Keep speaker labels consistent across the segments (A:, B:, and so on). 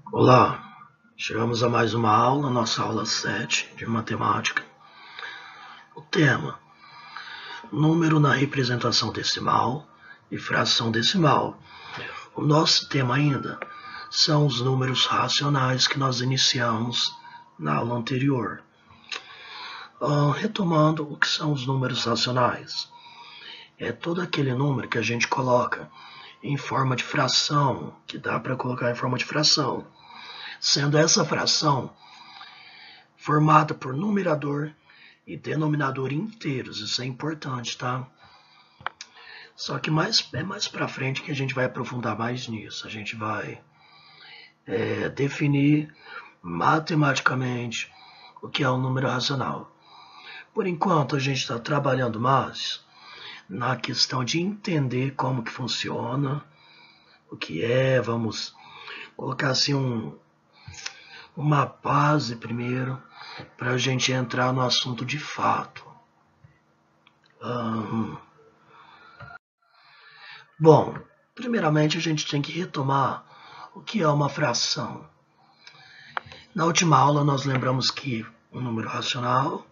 A: Olá, chegamos a mais uma aula, nossa aula 7 de matemática. O tema: número na representação decimal e fração decimal. O nosso tema ainda são os números racionais que nós iniciamos na aula anterior. Retomando, o que são os números racionais? É todo aquele número que a gente coloca em forma de fração, que dá para colocar em forma de fração, sendo essa fração formada por numerador e denominador inteiros. Isso é importante, tá? Só que mais para frente que a gente vai aprofundar mais nisso. A gente vai definir matematicamente o que é um número racional. Por enquanto, a gente está trabalhando mais na questão de entender como que funciona, o que é, vamos colocar assim uma base primeiro, para a gente entrar no assunto de fato. Bom, primeiramente a gente tem que retomar o que é uma fração. Na última aula nós lembramos que um número racional,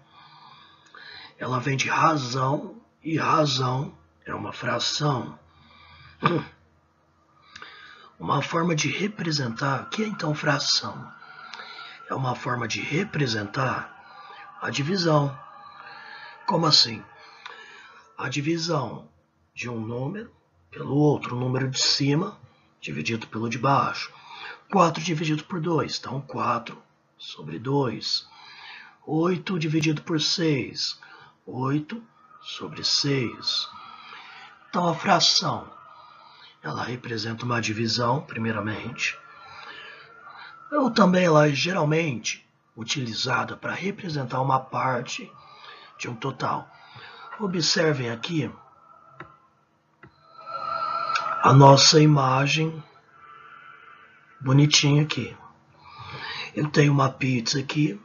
A: ela vem de razão, e razão é uma fração. Uma forma de representar, o que é então fração? É uma forma de representar a divisão. Como assim? A divisão de um número pelo outro, o número de cima dividido pelo de baixo. 4 dividido por 2, então 4 sobre 2. 8 dividido por 6, 8 sobre 6. Então a fração, ela representa uma divisão, primeiramente. Ou também ela é geralmente utilizada para representar uma parte de um total. Observem aqui a nossa imagem bonitinha aqui. Eu tenho uma pizza aqui,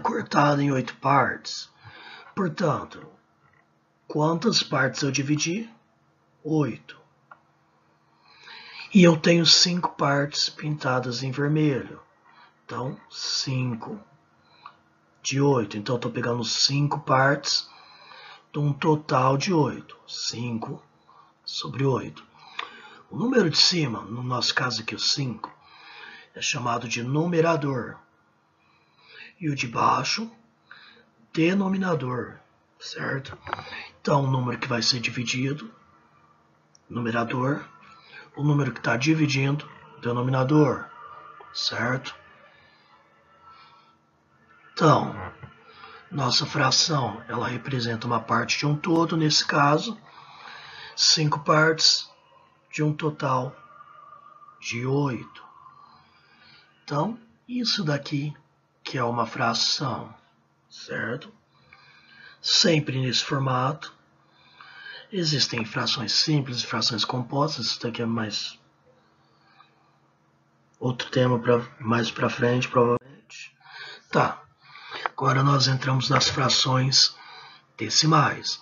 A: cortada em 8 partes. Portanto, quantas partes eu dividi? 8. E eu tenho 5 partes pintadas em vermelho. Então, 5 de 8. Então, eu estou pegando 5 partes de um total de 8. 5 sobre 8. O número de cima, no nosso caso aqui o 5, é chamado de numerador. E o de baixo, denominador, certo? Então, o número que vai ser dividido, numerador. O número que está dividindo, denominador, certo? Então, nossa fração, ela representa uma parte de um todo, nesse caso, 5 partes de um total de 8. Então, isso daqui que é uma fração, certo? Sempre nesse formato. Existem frações simples e frações compostas. Isso daqui é mais outro tema mais para frente, provavelmente. Tá. Agora nós entramos nas frações decimais.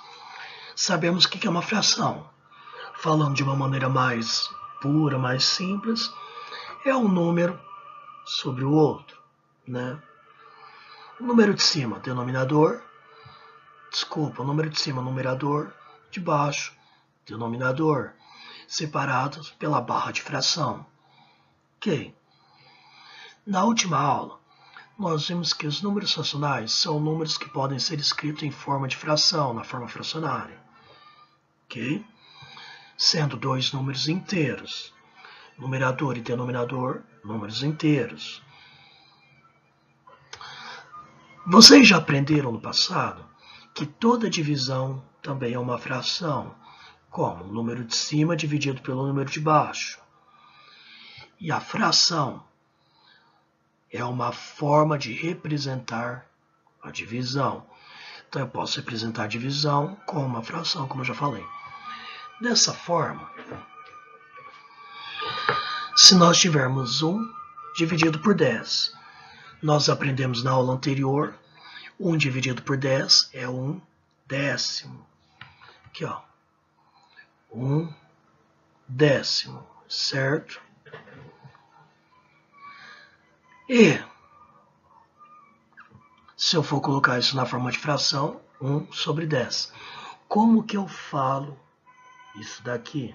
A: Sabemos o que é uma fração. Falando de uma maneira mais pura, mais simples, é um número sobre o outro, né? O número de cima, denominador. O número de cima, numerador. De baixo, denominador. Separados pela barra de fração. Ok. Na última aula, nós vimos que os números racionais são números que podem ser escritos em forma de fração, na forma fracionária. Ok? Sendo dois números inteiros. Numerador e denominador, números inteiros. Vocês já aprenderam no passado que toda divisão também é uma fração, como o número de cima dividido pelo número de baixo. E a fração é uma forma de representar a divisão. Então eu posso representar a divisão com uma fração, como eu já falei. Dessa forma, se nós tivermos 1 dividido por 10, nós aprendemos na aula anterior, 1 dividido por 10 é 1 décimo. Aqui, ó. 1 décimo, certo? E se eu for colocar isso na forma de fração, 1 sobre 10. Como que eu falo isso daqui?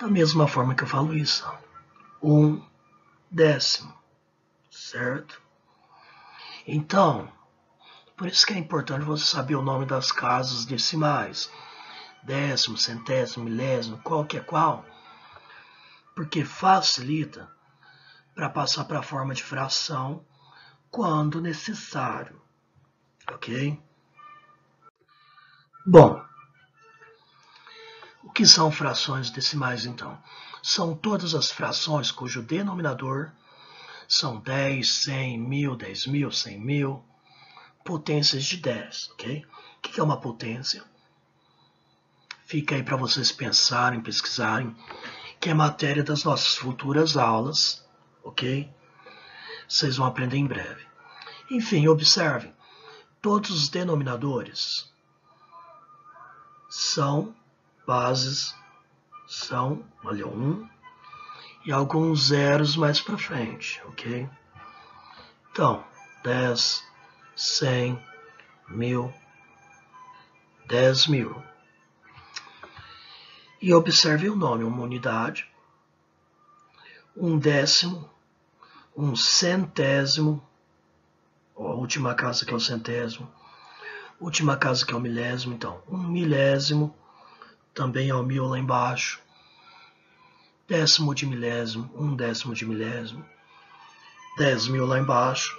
A: Da mesma forma que eu falo isso. 1 décimo, certo? Então, por isso que é importante você saber o nome das casas decimais. Décimo, centésimo, milésimo, qual que é qual. Porque facilita para passar para a forma de fração quando necessário. Ok? Bom, o que são frações decimais então? São todas as frações cujo denominador são 10, 100, 1000, 10.000, 100.000, potências de 10, ok? O que é uma potência? Fica aí para vocês pensarem, pesquisarem, que é matéria das nossas futuras aulas, ok? Vocês vão aprender em breve. Enfim, observem, todos os denominadores são bases, são, olha, 1 e alguns zeros mais para frente, ok? Então, 10, 100, 1000, 10.000. E observe o nome, uma unidade, um décimo, um centésimo, a última casa que é o centésimo, última casa que é o milésimo, então, um milésimo, também é o 1000 lá embaixo, décimo de milésimo, um décimo de milésimo, 10.000 lá embaixo,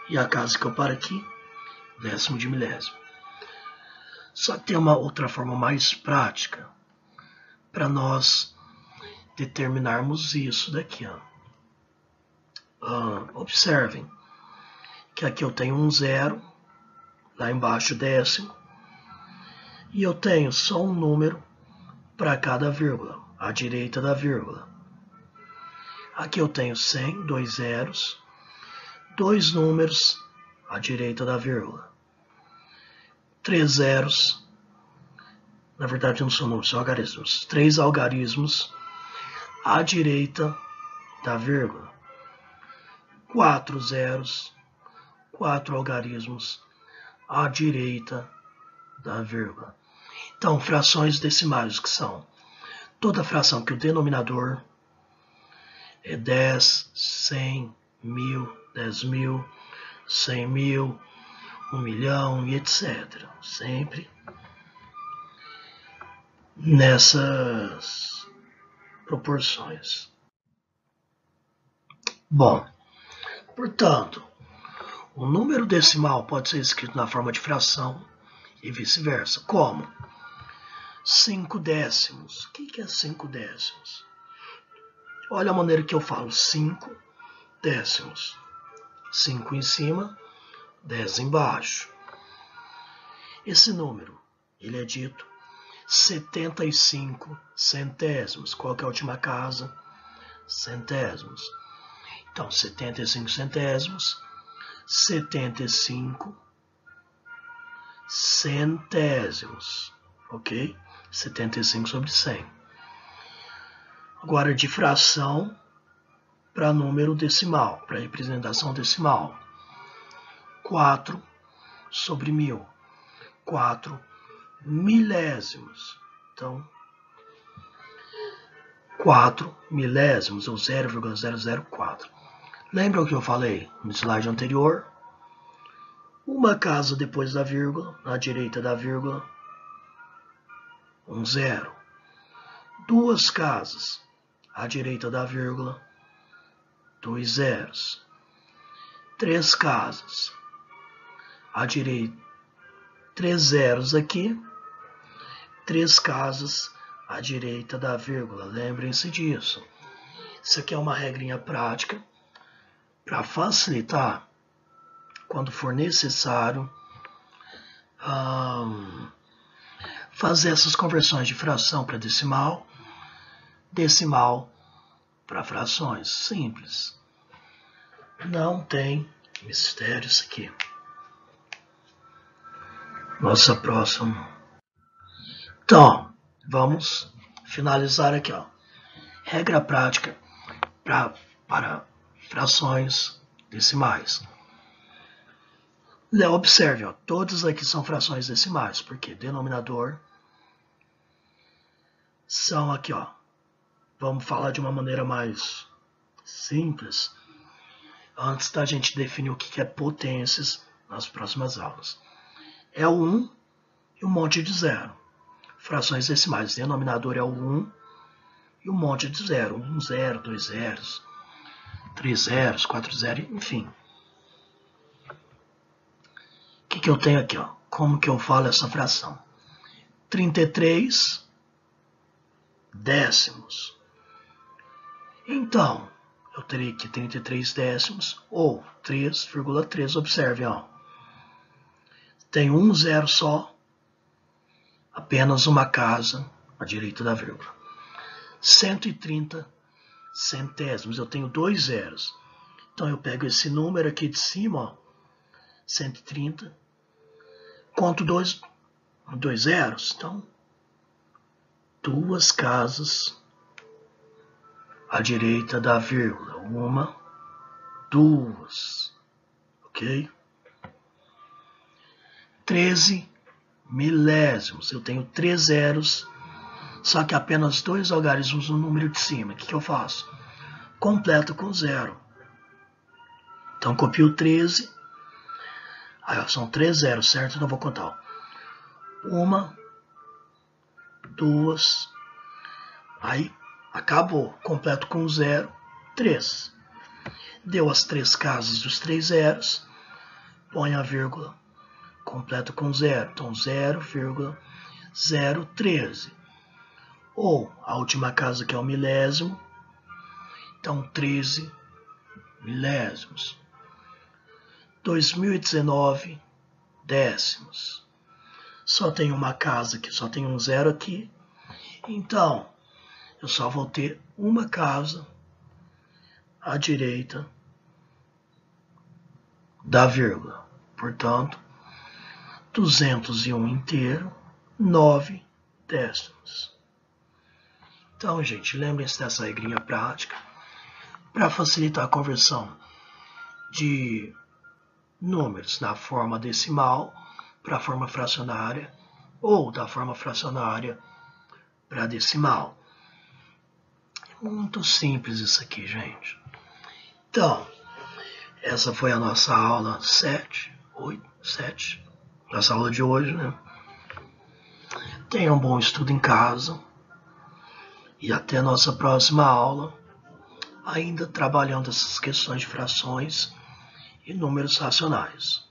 A: e a casa que eu paro aqui, décimo de milésimo. Só que tem uma outra forma mais prática para nós determinarmos isso daqui. Observem que aqui eu tenho um zero, lá embaixo décimo, e eu tenho só um número para cada vírgula, à direita da vírgula. Aqui eu tenho 100, dois zeros, dois números à direita da vírgula. 3 zeros, na verdade não são números, são algarismos. 3 algarismos à direita da vírgula. 4 zeros, 4 algarismos à direita da vírgula. Então, frações decimais, que são toda fração que o denominador é 10, 100, 1000, 10.000, 100.000, 1 milhão e etc. Sempre nessas proporções. Bom, portanto, o número decimal pode ser escrito na forma de fração e vice-versa. Como? 5 décimos. O que é 5 décimos? Olha a maneira que eu falo. 5 décimos. 5 em cima, 10 embaixo. Esse número, ele é dito 75 centésimos. Qual que é a última casa? Centésimos. Então, 75 centésimos, 75 centésimos, ok? 75 sobre 100. Agora, de fração para número decimal, para representação decimal. 4 sobre 1000. 4 milésimos. Então, 4 milésimos, ou 0,004. Lembra o que eu falei no slide anterior? Uma casa depois da vírgula, na direita da vírgula, um zero. Duas casas à direita da vírgula, 2 zeros. 3 casas à direita, 3 zeros aqui, 3 casas à direita da vírgula. Lembrem-se disso. Isso aqui é uma regrinha prática para facilitar quando for necessário fazer essas conversões de fração para decimal, decimal para frações. Simples. Não tem mistério isso aqui. Nossa próxima. Então, vamos finalizar aqui. Regra prática para para frações decimais. Observe, ó, todas aqui são frações decimais, porque denominador são aqui, ó. Vamos falar de uma maneira mais simples, antes da gente definir o que é potências nas próximas aulas. É o 1 e um monte de zero. Frações decimais, denominador é o 1 e um monte de zero. 1 zero, 2 zeros, 3 zeros, 4 zeros, enfim. O que eu tenho aqui? Ó? Como que eu falo essa fração? 33 décimos. Então, eu terei aqui 33 décimos, ou 3,3. Observe, ó. Tem um zero só, apenas uma casa à direita da vírgula. 130 centésimos, eu tenho dois zeros. Então, eu pego esse número aqui de cima, ó, 130, conto dois zeros, então, duas casas à direita da vírgula. Uma, duas, ok? 13 milésimos. Eu tenho 3 zeros, só que apenas dois algarismos no número de cima. O que eu faço? Completo com zero. Então, copio 13. Aí, são 3 zeros, certo? Então, vou contar. Ó. Uma, duas. Aí, acabou. Completo com zero, 3. Deu as 3 casas dos 3 zeros. Põe a vírgula. Completo com zero. Então, 0,013. Ou a última casa que é o milésimo. Então, 13 milésimos. 2019 décimos. Só tem uma casa aqui, só tem um zero aqui. Então, eu só vou ter uma casa à direita da vírgula. Portanto, 201 inteiro, 9 décimos. Então, gente, lembrem-se dessa regrinha prática para facilitar a conversão de números na forma decimal para a forma fracionária ou da forma fracionária para decimal. É muito simples isso aqui, gente. Então, essa foi a nossa aula 7, nossa aula de hoje, né? Tenham um bom estudo em casa e até a nossa próxima aula, ainda trabalhando essas questões de frações e números racionais.